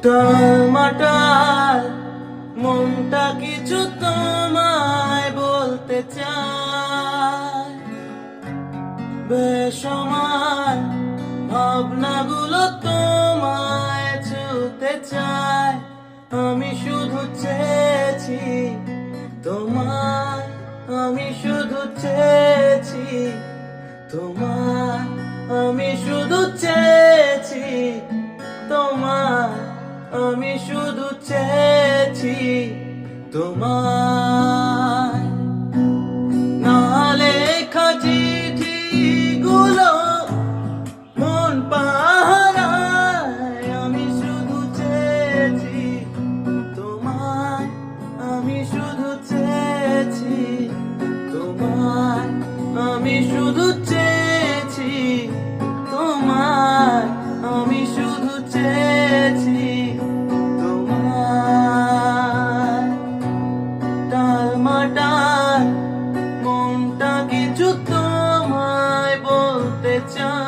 টালমাটাল মনটা কিছু তোমায় বলতে চায়, বেসমার ভাবনাগুলো তোমায় ছুতে চায়। আমি শুধু চেয়েছি তোমায়, আমি শুধু চেয়েছি তোমায়, আমি শুধু চেয়েছি তোমায়, আমি শুধু চেয়েছি তোমায়। না লেখা চিঠিগুলো মন পাহারায়, আমি শুধু চেয়েছি তোমায়, আমি শুধু চেয়েছি তোমায়, আমি শুধু চেয়েছি তোমায়, আমি শুধু চেয়েছি তোমায়। টালমাটাল মনটা কিছু তোমায় বলতে চায়।